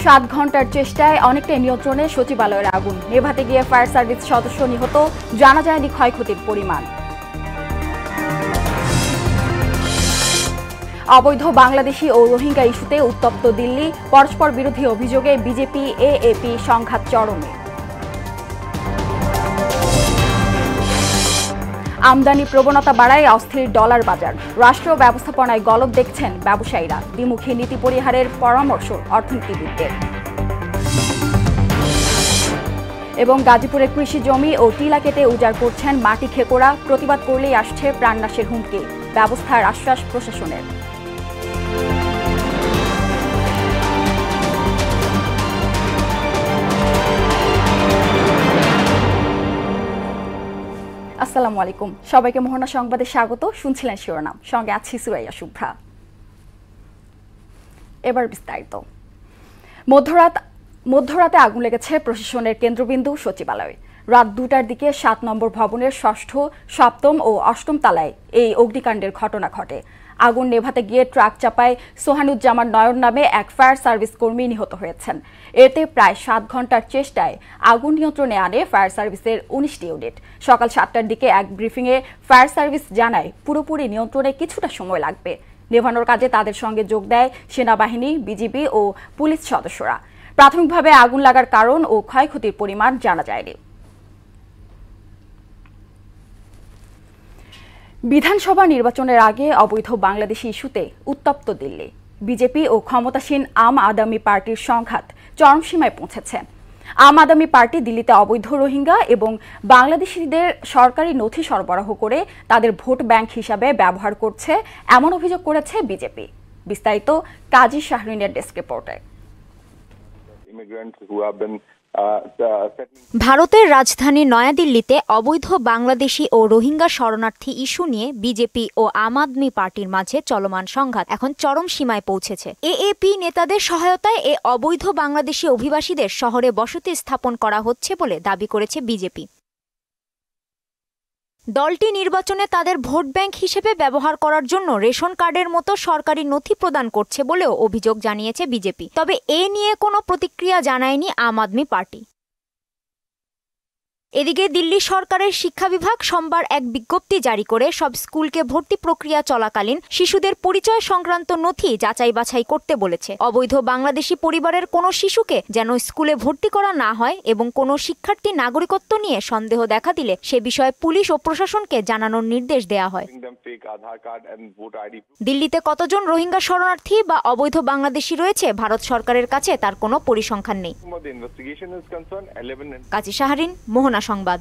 7 ঘন্টার চেষ্টায় অনেকটাই নিয়ন্ত্রণে সচিবালয়ের আগুন। নেভাতে গিয়ে ফায়ার সার্ভিস সদস্য নিহত, জানা যায়নি ক্ষয়ক্ষতির পরিমাণ। অবৈধ বাংলাদেশি ও রোহিঙ্গা ইস্যুতে উত্তপ্ত দিল্লি, পরস্পর বিরোধী অভিযোগে বিজেপি এএপি সংঘাত চরমে। আমদানি প্রবণতা বাড়ায় অস্থির ডলার বাজার, রাষ্ট্র ব্যবস্থাপনায় গলদ দেখছেন ব্যবসায়ীরা। দ্বিমুখী নীতি পরিহারের পরামর্শ অর্থনীতিবিদদের। এবং গাজীপুরের কৃষি জমি ও টিলা কেটে উজাড় করছেন মাটি খেকোড়া, প্রতিবাদ করলেই আসছে প্রাণনাশের হুমকি, ব্যবস্থার আশ্বাস প্রশাসনের। আসসালামু আলাইকুম, সবাইকে মোহনা সংবাদে স্বাগত। শুনছিলেন শিরোনাম, সঙ্গে আছি সুরাইয়া শুভ্রা। এবার বিস্তারিত। মধ্যরাতে আগুন লেগেছে প্রশাসনের কেন্দ্রবিন্দু সচিবালয়ে। রাত 2টার দিকে 7 নম্বর ভবনের 6ষ্ঠ, 7ম ও 8ম তলায় এই অগ্নিকাণ্ডের ঘটনা ঘটে। আগুন নেভাতে গিয়ে ট্রাক চাপায় সোহানুজ্জামান নয়ন নামে এক ফায়ার সার্ভিস কর্মী নিহত হয়েছেন। এতে প্রায় 7 ঘন্টার চেষ্টায় আগুন নিয়ন্ত্রণে আনে ফায়ার সার্ভিসের 19টি ইউনিট। সকাল 7টার দিকে এক ব্রিফিংয়ে ফায়ার সার্ভিস জানায় পুরোপুরি নিয়ন্ত্রণে কিছুটা সময় লাগবে। নেভানোর কাজে তাদের সঙ্গে যোগ দেয় সেনাবাহিনী, বিজিবি ও পুলিশ সদস্যরা। প্রাথমিকভাবে আগুন লাগার কারণ ও ক্ষয়ক্ষতির পরিমাণ জানা যায়নি। বিধানসভা নির্বাচনের আগে অবৈধ বাংলাদেশি ইস্যুতে উত্তপ্ত দিল্লি। বিজেপি ও ক্ষমতাসীন আম আদমি পার্টির সংঘাত চরমসীমায় পৌঁছেছে। আম আদমি পার্টি দিল্লিতে অবৈধ রোহিঙ্গা এবং বাংলাদেশিদের সরকারি নথি সরবরাহ করে তাদের ভোট ব্যাংক হিসাবে ব্যবহার করছে, এমন অভিযোগ করেছে বিজেপি। বিস্তারিত কাজী শাহরিনের ডেস্ক রিপোর্টে। ভারতের রাজধানী নয়াদিল্লিতে অবৈধ বাংলাদেশি ও রোহিঙ্গা শরণার্থী ইস্যু নিয়ে বিজেপি ও আম আদমি পার্টির মাঝে চলমান সংঘাত এখন চরম সীমায় পৌঁছেছে। এএপি নেতাদের সহায়তায় এ অবৈধ বাংলাদেশি অভিবাসীদের শহরে বসতি স্থাপন করা হচ্ছে বলে দাবি করেছে বিজেপি। দলটি নির্বাচনে তাদের ভোট ব্যাংক হিসেবে ব্যবহার করার জন্য রেশন কার্ডের মতো সরকারি নথি প্রদান করছে বলেও অভিযোগ জানিয়েছে বিজেপি। তবে এ নিয়ে কোনো প্রতিক্রিয়া জানায়নি আম আদমি পার্টি। এদিকে দিল্লি সরকারের শিক্ষা বিভাগ সোমবার এক বিজ্ঞপ্তি জারি করে সব স্কুলকে ভর্তি প্রক্রিয়া চলাকালীন শিশুদের পরিচয় সংক্রান্ত নথি যাচাই বাছাই করতে বলেছে। অবৈধ বাংলাদেশি পরিবারের কোনো শিশুকে যেন স্কুলে ভর্তি করা না হয় এবং কোনো শিক্ষার্থী নাগরিকত্ব নিয়ে সন্দেহ দেখা দিলে সে বিষয়ে পুলিশ ও প্রশাসনকে জানানোর নির্দেশ দেয়া হয়। দিল্লিতে কতজন রোহিঙ্গা শরণার্থী বা অবৈধ বাংলাদেশি রয়েছে ভারত সরকারের কাছে তার কোনো পরিসংখ্যান নেই। কাজী শাহরিন, মোহনা সংবাদ।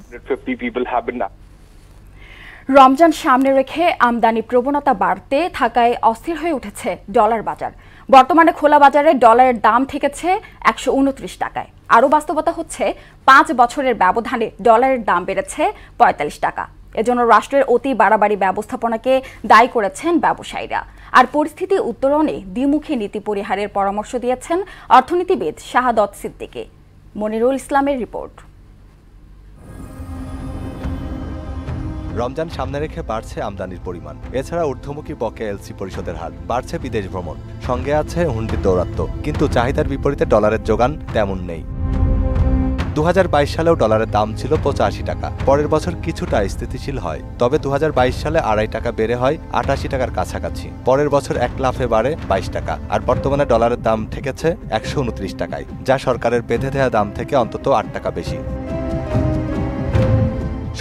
রমজান সামনে রেখে আমদানি প্রবণতা বাড়তে থাকায় অস্থির হয়ে উঠেছে ডলার বাজার। বর্তমানে খোলা বাজারে ডলারের দাম ঠেকেছে 129 টাকায়। আরও বাস্তবতা হচ্ছে 5 বছরের ব্যবধানে ডলারের দাম বেড়েছে 45 টাকা। এজন্য রাষ্ট্রের অতি বাড়াবাড়ি ব্যবস্থাপনাকে দায়ী করেছেন ব্যবসায়ীরা। আর পরিস্থিতি উত্তরণে দ্বিমুখী নীতি পরিহারের পরামর্শ দিয়েছেন অর্থনীতিবিদ শাহাদত সিদ্দিকী। মনিরুল ইসলামের রিপোর্ট। রমজান সামনে রেখে বাড়ছে আমদানির পরিমাণ। এছাড়া ঊর্ধ্বমুখী বকেয়া এলসি পরিশোধের হার বাড়ছে, বিদেশ ভ্রমণ, সঙ্গে আছে হুন্ডির দৌরাত্ম্য। কিন্তু চাহিদার বিপরীতে ডলারের যোগান তেমন নেই। 2022 সালেও ডলারের দাম ছিল 85 টাকা। পরের বছর কিছুটা স্থিতিশীল হয়, তবে 2022 সালে 2.5 টাকা বেড়ে হয় 88 টাকার কাছাকাছি। পরের বছর এক লাফে বাড়ে 22 টাকা। আর বর্তমানে ডলারের দাম ঠেকেছে 129 টাকায়, যা সরকারের বেঁধে দেওয়া দাম থেকে অন্তত 8 টাকা বেশি।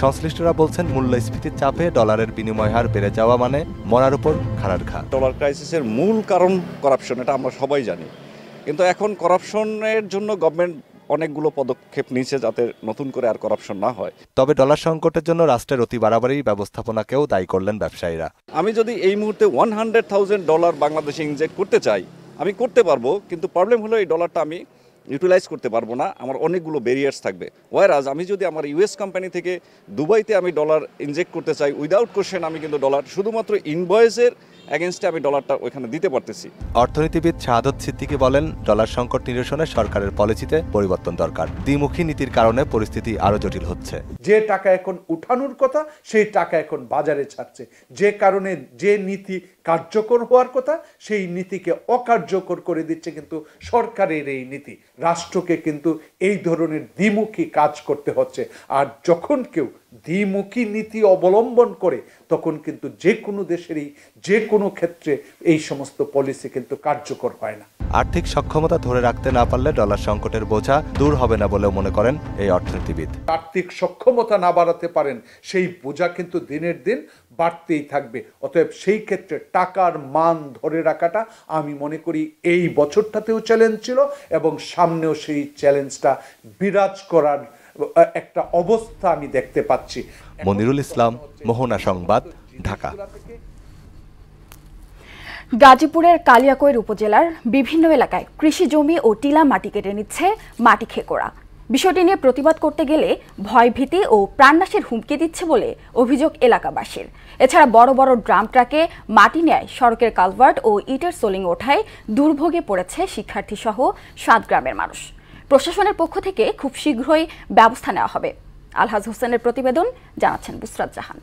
সংশ্লিষ্টরা বলছেন, মূল্যস্ফীতির চাপে ডলারের বিনিময় হার বেড়ে যাওয়া মানে মরার উপর খাড়ার ঘা। ডলার ক্রাইসিসের মূল কারণ করাপশন, এটা আমরা সবাই জানি। কিন্তু এখন করাপশনের জন্য গভর্নমেন্ট অনেকগুলো পদক্ষেপ নিয়েছে যাতে নতুন করে আর করাপশন না হয়। তবে ডলার সংকটের জন্য রাষ্ট্রের অতি বাড়াবাড়ি ব্যবস্থাপনাকেও দায়ী করলেন ব্যবসায়ীরা। আমি যদি এই মুহূর্তে $100,000 বাংলাদেশে ইনজেক্ট করতে চাই, আমি করতে পারবো, কিন্তু প্রবলেম হলো এই ডলারটা আমি ইউটিলাইজ করতে পারবো না, আমার অনেকগুলো ব্যারিয়ার্স থাকবে। ওয়ারাজ আমি যদি আমার ইউএস কোম্পানি থেকে দুবাইতে আমি ডলার ইনজেক্ট করতে চাই, উইদাউট কোশ্চেন আমি কিন্তু ডলার শুধুমাত্র ইনভয়েসের এগেনস্টে আমি ডলারটা ওইখানে দিতে পারতেছি। অর্থনীতিবিদ শাহাদত সিদ্দিকী বলেন, ডলার সংকট নিরসনে সরকারের পলিসিতে পরিবর্তন দরকার। দ্বিমুখী নীতির কারণে পরিস্থিতি আরও জটিল হচ্ছে। যে টাকা এখন উঠানোর কথা সেই টাকা এখন বাজারে ছাড়ছে, যে কারণে যে নীতি কার্যকর হওয়ার কথা সেই নীতিকে অকার্যকর করে দিচ্ছে কিন্তু সরকারের এই নীতি। রাষ্ট্রকে কিন্তু এই ধরনের দ্বিমুখী কাজ করতে হচ্ছে। আর যখন কেউ দ্বিমুখী নীতি অবলম্বন করে তখন কিন্তু যে কোনো দেশেরই যে কোনো ক্ষেত্রে এই সমস্ত পলিসি কিন্তু কার্যকর হয় না। আর্থিক সক্ষমতা ধরে রাখতে না পারলে ডলার সংকটের বোঝা দূর হবে না বলেও মনে করেন এই অর্থনীতিবিদ। আর্থিক সক্ষমতা না বাড়াতে পারেন সেই বোঝা কিন্তু দিনের দিন বাড়তেই থাকবে। অতএব সেই ক্ষেত্রে টাকার মান ধরে রাখাটা আমি মনে করি এই বছরটাতেও চ্যালেঞ্জ ছিল এবং সামনেও সেই চ্যালেঞ্জটা বিরাজ করার একটা অবস্থা আমি দেখতে পাচ্ছি। মনিরুল ইসলাম, মোহনা সংবাদ, ঢাকা। গাজীপুরের কালিয়াকৈর উপজেলার বিভিন্ন এলাকায় কৃষি জমি ও টিলা মাটি কেটে নিচ্ছে মাটি খেকোড়া। বিষয়টি নিয়ে প্রতিবাদ করতে গেলে ভয়ভীতি ও প্রাণনাশের হুমকি দিচ্ছে বলে অভিযোগ এলাকাবাসীর। এছাড়া বড় বড় ড্রাম ট্রাকে মাটি নেয়, সড়কের কালভার্ট ও ইটের সোলিং ওঠায় দুর্ভোগে পড়েছে শিক্ষার্থী সহ 7 গ্রামের মানুষ। প্রশাসনের পক্ষ থেকে খুব শীঘ্রই ব্যবস্থা নেওয়া হবে। আলহাজ হোসেনের প্রতিবেদন, জানাচ্ছেন বুসরাত জাহান।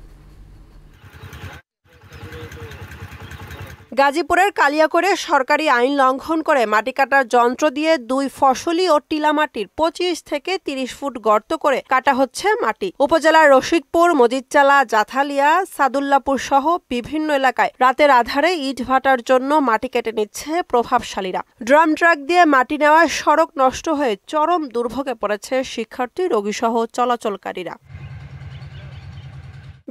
গাজীপুরের কালিয়াকৈরে সরকারি আইন লঙ্ঘন করে মাটি কাটার যন্ত্র দিয়ে 2 ফসলি ও টিলা মাটির 25 থেকে 30 ফুট গর্ত করে কাটা হচ্ছে মাটি। উপজেলার রশিদপুর, মজিদচালা, জাথালিয়া, সাদুল্লাপুর সহ বিভিন্ন এলাকায় রাতের আধারে ইট ভাটার জন্য মাটি কেটে নিচ্ছে প্রভাবশালীরা। ড্রাম ট্রাক দিয়ে মাটি নেওয়ায় সড়ক নষ্ট হয়ে চরম দুর্ভোগে পড়েছে শিক্ষার্থী, রোগী সহ চলাচলকারীরা।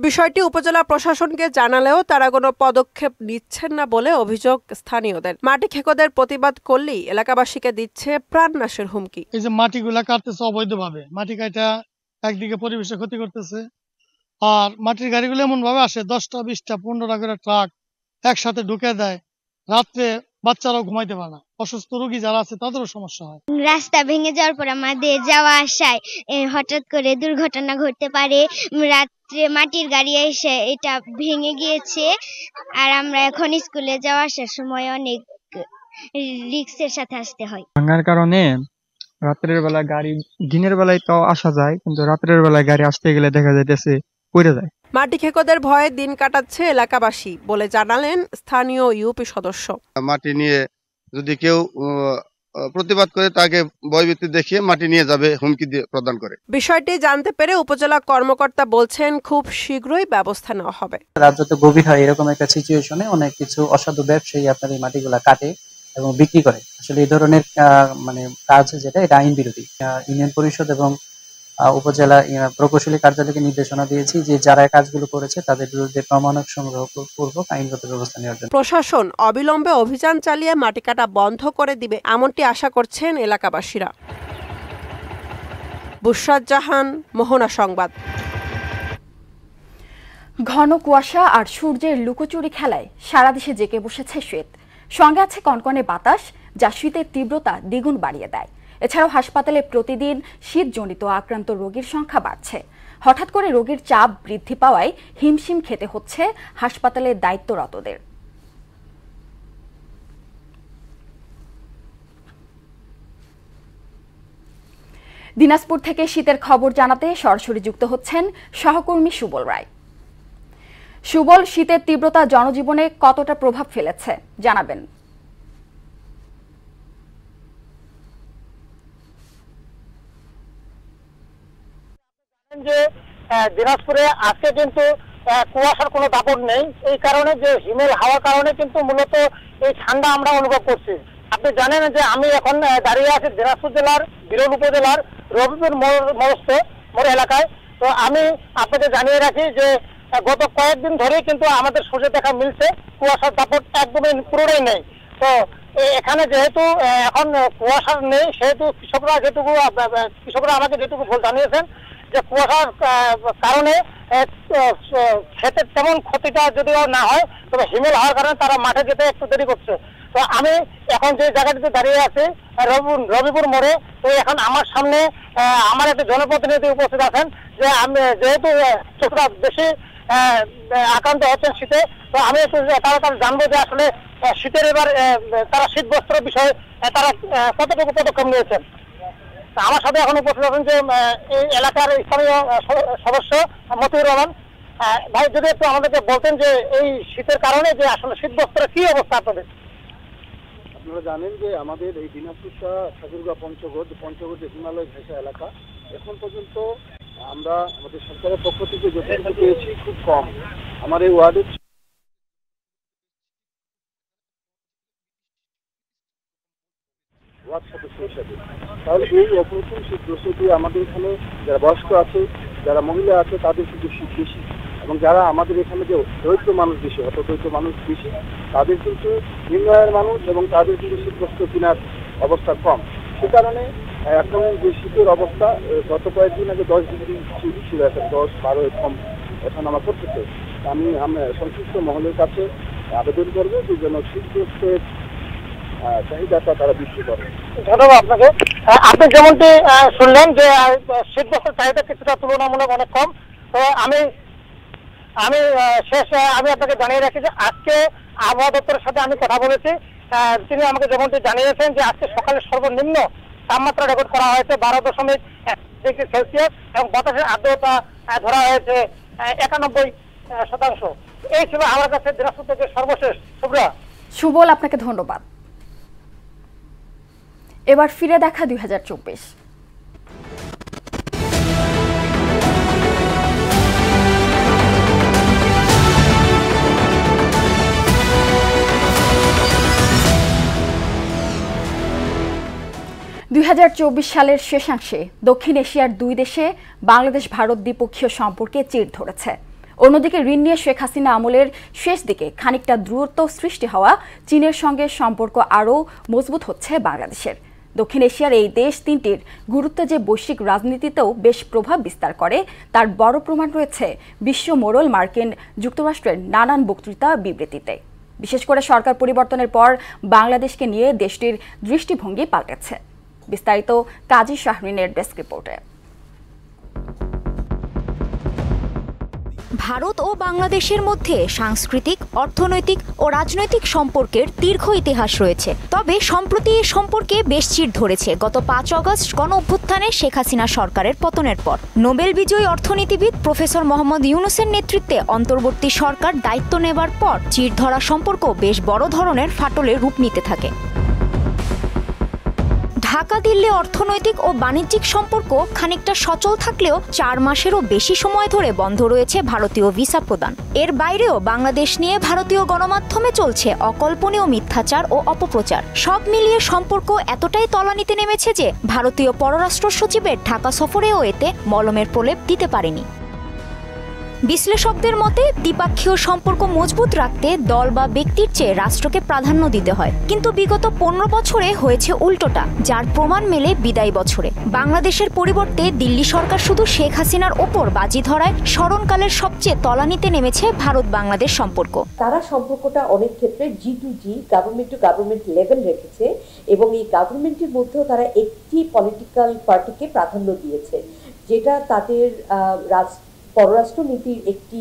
বিষয়টি উপজেলা প্রশাসনকে জানালেও তারা কোনো পদক্ষেপ নিচ্ছেন না বলে অভিযোগ স্থানীয়দের। মাটি খেকোদের প্রতিবাদ করলেই এলাকাবাসীকে দিচ্ছে প্রাণনাশের হুমকি। এই যে মাটিগুলা কাটতেছে অবৈধভাবে, মাটি কাটা একদিকে পরিবেশের ক্ষতি করতেছে, আর মাটির গাড়িগুলো এমন ভাবে আসে 10টা 20টা 15টা করে ট্রাক একসাথে ঢুকে দেয়। রাত্রে বাচ্চারাও ঘুমাইতে পারে না, অসুস্থ রোগী যারা আছে তাদেরও সমস্যা হয়। রাস্তা ভেঙে যাওয়ার পর আমাদের যাওয়া আসায় হঠাৎ করে দুর্ঘটনা ঘটতে পারে। রাত্রে মাটির গাড়ি এসে এটা ভেঙে গিয়েছে, আর আমরা এখন স্কুলে যাওয়া আসার সময় অনেক রিস্কের সাথে আসতে হয়। ভাঙার কারণে রাত্রের বেলা গাড়ি, দিনের বেলায় তো আসা যায় কিন্তু রাত্রের বেলায় গাড়ি আসতে গেলে দেখা যাইতেছে পড়ে যায়। মাটি খেকোদের ভয়ে দিন কাটাচ্ছে এলাকাবাসী বলে জানালেন স্থানীয় ইউপি সদস্য। মাটি নিয়ে যদি কেউ প্রতিবাদ করে তাকে ভয়ভীতি দেখিয়ে মাটি নিয়ে যাবে হুমকি দিয়ে প্রদান করে। বিষয়টি জানতে পেরে উপজেলা কর্মকর্তা বলছেন খুব শীঘ্রই ব্যবস্থা নেওয়া হবে। রাত যত গভীর হয় এরকম একটা সিচুয়েশনে অনেক কিছু অসাধু ব্যবসায়ী আপনার এই মাটিগুলা কাটে এবং বিক্রি করে। আসলে এই ধরনের কাজ যেটা এটা আইন বিরোধী। ইউনিয়ন পরিষদ এবং উপজেলা প্রকৌশলী কার্যালয়কে নির্দেশনা দিয়েছি যে যারা কাজগুলো করেছে তাদের বিরুদ্ধে প্রমাণক সংগ্রহ পূর্বক আইনগত ব্যবস্থা নেওয়ার জন্য। প্রশাসন অবিলম্বে অভিযান চালিয়ে মাটি কাটা বন্ধ করে দিবে এমনটি আশা করছেন এলাকাবাসীরা। বুসরাত জাহান, মোহনা সংবাদ। ঘন কুয়াশা আর সূর্যের লুকোচুরি খেলায় সারা দেশে জেগে বসেছে শীত। সঙ্গে আছে কনকনে বাতাস, যা শীতের তীব্রতা দ্বিগুণ বাড়িয়ে দেয়। এছাড়াও হাসপাতালে প্রতিদিন শীতজনিত আক্রান্ত রোগীর সংখ্যা বাড়ছে। হঠাৎ করে রোগীর চাপ বৃদ্ধি পাওয়ায় হিমশিম খেতে হচ্ছে হাসপাতালের দায়িত্বরতদের। দিনাজপুর থেকে শীতের খবর জানাতে সরাসরি যুক্ত হচ্ছেন সহকর্মী সুবল রায়। সুবল, শীতের তীব্রতা জনজীবনে কতটা প্রভাব ফেলেছে জানাবেন। যে দিনাজপুরে আজকে কিন্তু কুয়াশার কোনো দাপট নেই, এই কারণে যে হিমেল হাওয়ার কারণে কিন্তু মূলত এই ঠান্ডা আমরা অনুভব করছি। আপনি জানেন যে আমি এখন দাঁড়িয়ে আছি দিনাজপুর জেলার বিরল উপজেলার রবিপুর মোড় এলাকায়। তো আমি আপনাকে জানিয়ে রাখি যে গত কয়েকদিন ধরেই কিন্তু আমাদের সূর্য দেখা মিলছে, কুয়াশার দাপট একদমই পুরোটাই নেই। তো এখানে যেহেতু এখন কুয়াশা নেই সেহেতু কৃষকরা আমাকে যেটুকু জানিয়েছেন যে কুয়াশার কারণে ক্ষেতের তেমন ক্ষতিটা যদিও না হয়, তবে হিমেল হওয়ার কারণে তারা মাঠে যেতে একটু দেরি করছে। তো আমি এখন যে জায়গাটিতে দাঁড়িয়ে আছি রবিপুর মোড়ে, তো এখন আমার সামনে আমার একটা জনপ্রতিনিধি উপস্থিত আছেন যে আমি যেহেতু কিছুটা বেশি আক্রান্ত হচ্ছেন শীতে, তো আমি একটু তাড়াতাড়ি জানবো যে আসলে শীতের এবার তারা শীত বস্ত্র বিষয়ে তারা কতটুকু পদক্ষেপ নিয়েছেন। আমার সাথে এখন উপস্থিত আছেন যে এই এলাকার স্থানীয় সদস্য মতিউর রহমান। ভাই, যদি একটু আমাদেরকে বলতেন যে এই শীতের কারণে যে আসলে শীত বস্ত্রের কি অবস্থা আপনাদের? আপনারা জানেন যে আমাদের এই দিনাজপুরটা ঠাকুরগাঁও পঞ্চগড় যে হিমালয় ঘেঁষা এলাকা, এখন পর্যন্ত আমরা আমাদের সরকারের পক্ষ থেকে যতটুকু পেয়েছি খুব কম। আমার এই ওয়ার্ডের ওয়ার্ড সদস্য হিসাবে, তাহলে এই অপারেশন শীত প্রস্তুতি আমাদের এখানে যারা বয়স্ক আছে, যারা মহিলা আছে, তাদের কিন্তু শীত বেশি, এবং যারা আমাদের এখানে যে দরিদ্র মানুষ বেশি, হতদরিদ্র মানুষ বেশি, তাদের কিন্তু নিম্ন আয়ের মানুষ, এবং তাদের কিন্তু শীতবস্ত্র কেনার অবস্থা কম। সে কারণে এখন যে শীতের অবস্থা, গত কয়েকদিন আগে 10 ডিগ্রি ছিল, এখন 10-12 এরকম এখন আমার করতেছে। আমি সংশ্লিষ্ট মহলের কাছে আবেদন করবো যে যেন শীতবস্ত্রের চাহিদাটা তারা বৃদ্ধি করে। ধন্যবাদ আপনাকে। আপনি যেমনটি শুনলেন যে শীতবস্ত্রের চাহিদা কিছুটা তুলনামূলক অনেক কম। তো আমি আপনাকে জানিয়ে রাখি যে আজকে আবহাওয়া দপ্তরের সাথে আমি কথা বলেছি। তিনি আমাকে যেমনটি জানিয়েছেন যে আজকে সকালে সর্বনিম্ন তাপমাত্রা রেকর্ড করা হয়েছে 12.1 ডিগ্রি সেলসিয়াস, এবং বাতাসের আর্দ্রতা ধরা হয়েছে 91%। এই ছিল আমার কাছে দিনাজপুর থেকে সর্বশেষ। সুবল, আপনাকে ধন্যবাদ। এবার ফিরে দেখা 2024। সালের শেষাংশে দক্ষিণ এশিয়ার দুই দেশে বাংলাদেশ ভারত দ্বিপক্ষীয় সম্পর্কে চির ধরেছে। অন্যদিকে ঋণ নিয়ে শেখ হাসিনা আমলের শেষ দিকে খানিকটা দ্রুত সৃষ্টি হওয়া চীনের সঙ্গে সম্পর্ক আরও মজবুত হচ্ছে বাংলাদেশের। দক্ষিণ এশিয়ার এই দেশ তিনটির গুরুত্ব যে বৈশ্বিক রাজনীতিতেও বেশ প্রভাব বিস্তার করে তার বড় প্রমাণ রয়েছে বিশ্ব মোড়ল মার্কিন যুক্তরাষ্ট্রের নানান বক্তৃতা বিবৃতিতে। বিশেষ করে সরকার পরিবর্তনের পর বাংলাদেশকে নিয়ে দেশটির দৃষ্টিভঙ্গি পাল্টেছে। বিস্তারিত কাজী শাহরিনের ডেস্ক রিপোর্টে। ভারত ও বাংলাদেশের মধ্যে সাংস্কৃতিক, অর্থনৈতিক ও রাজনৈতিক সম্পর্কের দীর্ঘ ইতিহাস রয়েছে। তবে সম্প্রতি এ সম্পর্কে বেশ চির ধরেছে গত 5 অগস্ট গণ অভ্যুত্থানে শেখ হাসিনা সরকারের পতনের পর। নোবেল বিজয়ী অর্থনীতিবিদ প্রফেসর মোহাম্মদ ইউনূসের নেতৃত্বে অন্তর্বর্তী সরকার দায়িত্ব নেবার পর চির ধরা সম্পর্ক বেশ বড় ধরনের ফাটলে রূপ নিতে থাকে। ঢাকা দিল্লি অর্থনৈতিক ও বাণিজ্যিক সম্পর্ক খানিকটা সচল থাকলেও 4 মাসেরও বেশি সময় ধরে বন্ধ রয়েছে ভারতীয় ভিসা প্রদান। এর বাইরেও বাংলাদেশ নিয়ে ভারতীয় গণমাধ্যমে চলছে অকল্পনীয় মিথ্যাচার ও অপপ্রচার। সব মিলিয়ে সম্পর্ক এতটাই তলানিতে নেমেছে যে ভারতীয় পররাষ্ট্র সচিবের ঢাকা সফরেও এতে মলমের প্রলেপ দিতে পারেনি। বিশ্লেষকদের মতে দ্বিপাক্ষীয় সম্পর্ক মজবুত রাখতে দল বা ব্যক্তির চেয়ে রাষ্ট্রকে প্রাধান্য দিতে হয়, কিন্তু বিগত 15 বছরে হয়েছে উল্টোটা, যার প্রমাণ মেলে বিদায়ী বছরে। বাংলাদেশের পরিবর্তে দিল্লি সরকার শুধু শেখ হাসিনার ওপর বাজি ধরায় স্মরণকালের সবচেয়ে তলানিতে নেমেছে ভারত বাংলাদেশ সম্পর্ক। তারা সম্পর্কটা অনেক ক্ষেত্রে G2G, government to government level রেখেছে, এবং এই গভর্নমেন্টের মধ্যেও তারা একটি পলিটিক্যাল পার্টিকে প্রাধান্য দিয়েছে, যেটা তাদের পররাষ্ট্রনীতির একটি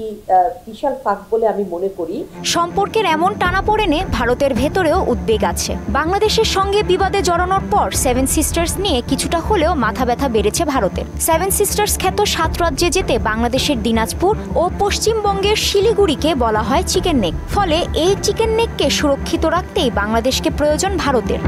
বিশাল ফাঁক বলে আমি মনে করি। সম্পর্কের এমন টানাপোড়েনে ভারতের ভেতরেও উদ্বেগ আছে। বাংলাদেশের সঙ্গে বিবাদে জড়ানোর পর 7 সিস্টার্স নিয়ে কিছুটা হলেও মাথা ব্যথা বেড়েছে ভারতের। 7 সিস্টার্স খ্যাত 7 রাজ্যে যেতে বাংলাদেশের দিনাজপুর ও পশ্চিমবঙ্গের শিলিগুড়িকে বলা হয় চিকেন নেক। ফলে এই চিকেন নেককে সুরক্ষিত রাখতেই বাংলাদেশকে প্রয়োজন ভারতের।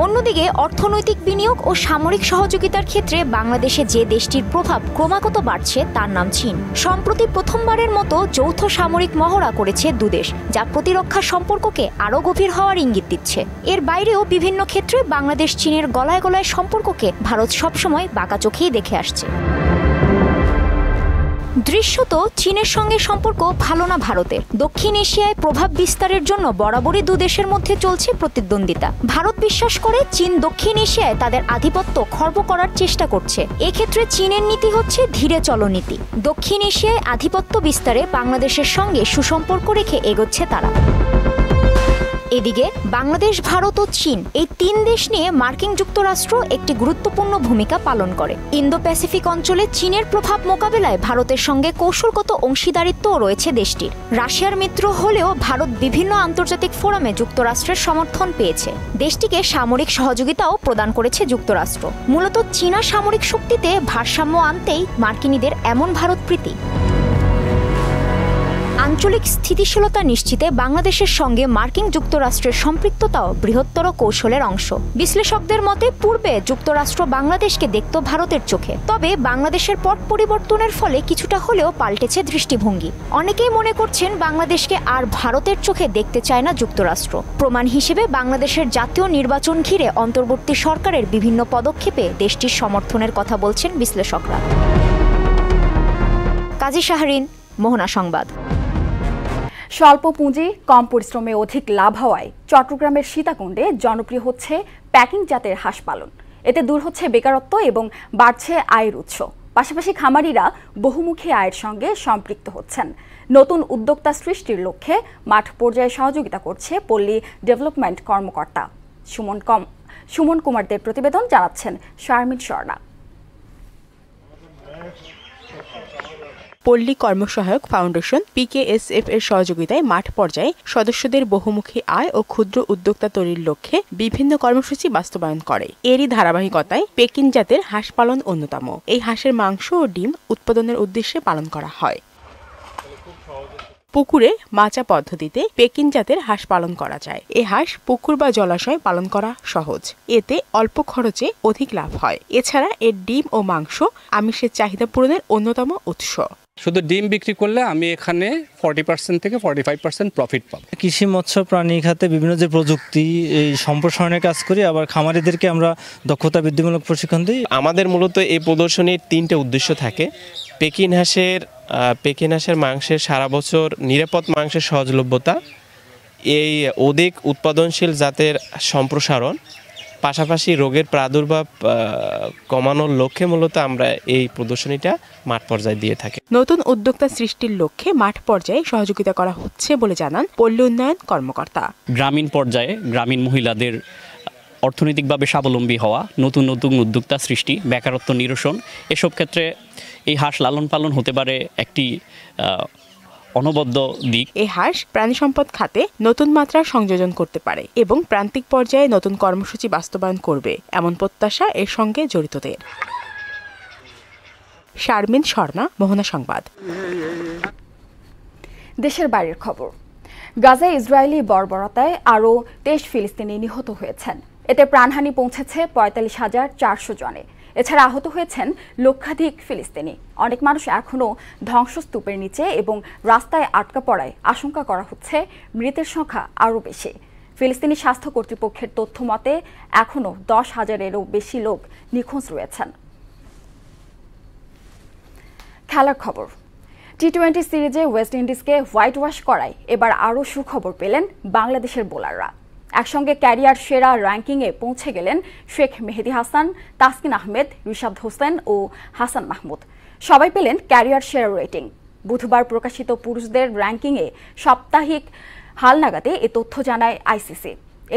অন্যদিকে অর্থনৈতিক বিনিয়োগ ও সামরিক সহযোগিতার ক্ষেত্রে বাংলাদেশে যে দেশটির প্রভাব ক্রমাগত বাড়ছে তার নাম চীন। সম্প্রতি প্রথমবারের মতো যৌথ সামরিক মহড়া করেছে দুদেশ, যা প্রতিরক্ষা সম্পর্ককে আরও গভীর হওয়ার ইঙ্গিত দিচ্ছে। এর বাইরেও বিভিন্ন ক্ষেত্রে বাংলাদেশ চীনের গলায় গলায় সম্পর্ককে ভারত সবসময় বাঁকা চোখেই দেখে আসছে। দৃশ্যত চীনের সঙ্গে সম্পর্ক ভালো না ভারতের। দক্ষিণ এশিয়ায় প্রভাব বিস্তারের জন্য বরাবরই দুদেশের মধ্যে চলছে প্রতিদ্বন্দ্বিতা। ভারত বিশ্বাস করে চীন দক্ষিণ এশিয়ায় তাদের আধিপত্য খর্ব করার চেষ্টা করছে। এক্ষেত্রে চীনের নীতি হচ্ছে ধীরে চলো নীতি। দক্ষিণ এশিয়ায় আধিপত্য বিস্তারে বাংলাদেশের সঙ্গে সুসম্পর্ক রেখে এগোচ্ছে তারা। এদিকে বাংলাদেশ, ভারত ও চীন এই 3 দেশ নিয়ে মার্কিন যুক্তরাষ্ট্র একটি গুরুত্বপূর্ণ ভূমিকা পালন করে। ইন্দো প্যাসিফিক অঞ্চলে চীনের প্রভাব মোকাবেলায় ভারতের সঙ্গে কৌশলগত অংশীদারিত্বও রয়েছে দেশটির। রাশিয়ার মিত্র হলেও ভারত বিভিন্ন আন্তর্জাতিক ফোরামে যুক্তরাষ্ট্রের সমর্থন পেয়েছে। দেশটিকে সামরিক সহযোগিতাও প্রদান করেছে যুক্তরাষ্ট্র। মূলত চীনা সামরিক শক্তিতে ভারসাম্য আনতেই মার্কিনীদের এমন ভারত প্রীতি। আঞ্চলিক স্থিতিশীলতা নিশ্চিতে বাংলাদেশের সঙ্গে মার্কিন যুক্তরাষ্ট্রের সম্পৃক্ততাও বৃহত্তর কৌশলের অংশ। বিশ্লেষকদের মতে পূর্বে যুক্তরাষ্ট্র বাংলাদেশকে দেখত ভারতের চোখে, তবে বাংলাদেশের পট পরিবর্তনের ফলে কিছুটা হলেও পাল্টেছে দৃষ্টিভঙ্গি। অনেকেই মনে করছেন বাংলাদেশকে আর ভারতের চোখে দেখতে চায় না যুক্তরাষ্ট্র। প্রমাণ হিসেবে বাংলাদেশের জাতীয় নির্বাচন ঘিরে অন্তর্বর্তী সরকারের বিভিন্ন পদক্ষেপে দেশটির সমর্থনের কথা বলছেন বিশ্লেষকরা। কাজী শাহরিন, মোহনা সংবাদ। স্বল্প পুঁজি, কম পরিশ্রমে অধিক লাভ হওয়ায় চট্টগ্রামের সীতাকুণ্ডে জনপ্রিয় হচ্ছে প্যাকিং জাতের হাঁস পালন। এতে দূর হচ্ছে বেকারত্ব এবং বাড়ছে আয়ের উৎস। পাশাপাশি খামারিরা বহুমুখী আয়ের সঙ্গে সম্পৃক্ত হচ্ছেন। নতুন উদ্যোক্তা সৃষ্টির লক্ষ্যে মাঠ পর্যায়ে সহযোগিতা করছে পল্লী ডেভেলপমেন্ট কর্মকর্তা। সুমন কুমারদের প্রতিবেদন, জানাচ্ছেন শারমিন স্বর্ণা। পল্লী কর্মসহায়ক ফাউন্ডেশন PKSF এর সহযোগিতায় মাঠ পর্যায়ে সদস্যদের বহুমুখী আয় ও ক্ষুদ্র উদ্যোক্তা তৈরির লক্ষ্যে বিভিন্ন কর্মসূচি বাস্তবায়ন করে। এরই ধারাবাহিকতায় পেকিং জাতের হাঁস পালন অন্যতম। এই হাঁসের মাংস ও ডিম উৎপাদনের উদ্দেশ্যে পালন করা হয়। পুকুরে মাচা পদ্ধতিতে পেকিং জাতের হাঁস পালন করা যায়। এ হাঁস পুকুর বা জলাশয় পালন করা সহজ। এতে অল্প খরচে অধিক লাভ হয়। এছাড়া এর ডিম ও মাংস আমিষের চাহিদা পূরণের অন্যতম উৎস। শুধু ডিম বিক্রি করলে আমি এখানে 40% থেকে 45% প্রফিট পাবো। কৃষি, মৎস্য, প্রাণী খাতে বিভিন্ন যে প্রযুক্তি এই সম্প্রসারণের কাজ করি, আবার খামারিদেরকে আমরা দক্ষতা বৃদ্ধিমূলক প্রশিক্ষণ দিই। আমাদের মূলত এই প্রদর্শনীর 3টে উদ্দেশ্য থাকে। পেকিং হাঁসের মাংসের সারা বছর নিরাপদ মাংসের সহজলভ্যতা, এই অধিক উৎপাদনশীল জাতের সম্প্রসারণ, পাশাপাশি রোগের প্রাদুর্ভাব কমানোর লক্ষ্যে মূলত আমরা এই প্রদর্শনীটা মাঠ পর্যায়ে দিয়ে থাকি। নতুন উদ্যোক্তা সৃষ্টির লক্ষ্যে মাঠ পর্যায়ে সহযোগিতা করা হচ্ছে বলে জানান পল্লী উন্নয়ন কর্মকর্তা। গ্রামীণ পর্যায়ে গ্রামীণ মহিলাদের অর্থনৈতিকভাবে স্বাবলম্বী হওয়া, নতুন নতুন উদ্যোক্তা সৃষ্টি, বেকারত্ব নিরসন, এসব ক্ষেত্রে এই হাঁস লালন পালন হতে পারে একটি অনবদ্য দিক। এই হাঁস প্রাণী সম্পদ খাতে নতুন মাত্রা সংযোজন করতে পারে এবং প্রান্তিক পর্যায়ে নতুন কর্মসূচি বাস্তবায়ন করবে, এমন প্রত্যাশা এর সঙ্গে জড়িতদের। শারমিন স্বর্ণা, মোহনা সংবাদ। দেশের বাইরের খবর। গাজায় ইসরায়েলি বর্বরতায় আরও 23 ফিলিস্তিনি নিহত হয়েছেন। এতে প্রাণহানি পৌঁছেছে 45,400 জনে। এছাড়া আহত হয়েছেন লক্ষাধিক ফিলিস্তিনি। অনেক মানুষ এখনও ধ্বংসস্তূপের নিচে এবং রাস্তায় আটকা পড়ায় আশঙ্কা করা হচ্ছে মৃতের সংখ্যা আরও বেশি। ফিলিস্তিনি স্বাস্থ্য কর্তৃপক্ষের তথ্য মতে এখনও 10,000-এরও বেশি লোক নিখোঁজ রয়েছেন। খেলার খবর। টি-20 সিরিজে ওয়েস্ট ইন্ডিজকে হোয়াইট ওয়াশ করায় এবার আরও সুখবর পেলেন বাংলাদেশের বোলাররা। একসঙ্গে ক্যারিয়ার সেরা র্যাঙ্কিংয়ে পৌঁছে গেলেন শেখ মেহেদী হাসান, তাসকিন আহমেদ, রিশাদ হোসেন ও হাসান মাহমুদ। সবাই পেলেন ক্যারিয়ার সেরা রেটিং। বুধবার প্রকাশিত পুরুষদের র্যাঙ্কিংয়ে সাপ্তাহিক হালনাগাদে এ তথ্য জানায় ICC।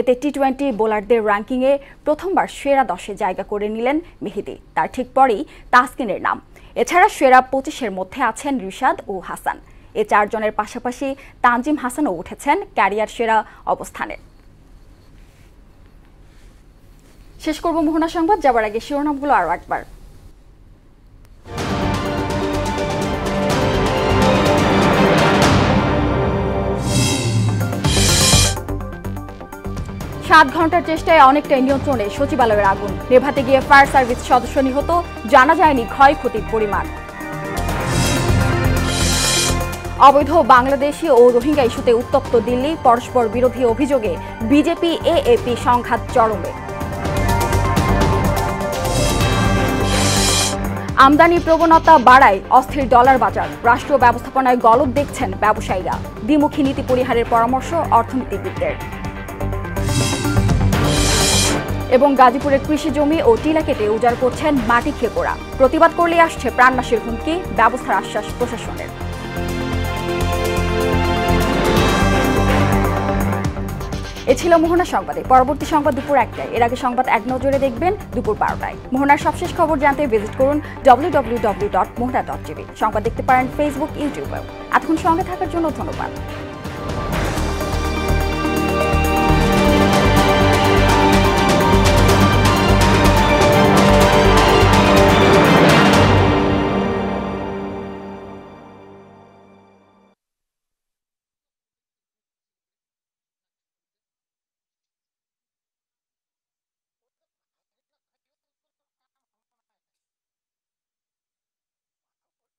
এতে টি-20 বোলারদের র্যাঙ্কিংয়ে প্রথমবার সেরা 10-এ জায়গা করে নিলেন মেহেদী। তার ঠিক পরেই তাসকিনের নাম। এছাড়া সেরা 25-এর মধ্যে আছেন রিশাদ ও হাসান। এ 4 জনের পাশাপাশি তানজিম হাসানও উঠেছেন ক্যারিয়ার সেরা অবস্থানে। শেষ করব মোহনা সংবাদ, যাবার আগে শিরোনামগুলো আরও একবার। সাত ঘন্টার চেষ্টায় অনেকটাই নিয়ন্ত্রণে সচিবালয়ের আগুন। নেভাতে গিয়ে ফায়ার সার্ভিস সদস্য নিহত, জানা যায়নি ক্ষয়ক্ষতির পরিমাণ। অবৈধ বাংলাদেশি ও রোহিঙ্গা ইস্যুতে উত্তপ্ত দিল্লি, পরস্পর বিরোধী অভিযোগে বিজেপি AAP সংঘাত চরমে। আমদানি প্রবণতা বাড়ায় অস্থির ডলার বাজার, রাষ্ট্র ব্যবস্থাপনায় গলদ দেখছেন ব্যবসায়ীরা। দ্বিমুখী নীতি পরিহারের পরামর্শ অর্থনীতিবিদদের। এবং গাজীপুরের কৃষি জমি ও টিলা কেটে উজাড় করছেন মাটি খেকোড়া। প্রতিবাদ করলে আসছে প্রাণনাশের হুমকি, ব্যবস্থার আশ্বাস প্রশাসনের। এ ছিল মোহনা সংবাদে। পরবর্তী সংবাদ দুপুর 1টায়। এর আগে সংবাদ এক নজরে দেখবেন দুপুর 12টায়। মোহনার সবশেষ খবর জানতে ভিজিট করুন www.mohna.tv। সংবাদ দেখতে পারেন ফেসবুক, ইউটিউবেও। এতক্ষণ সঙ্গে থাকার জন্য ধন্যবাদ।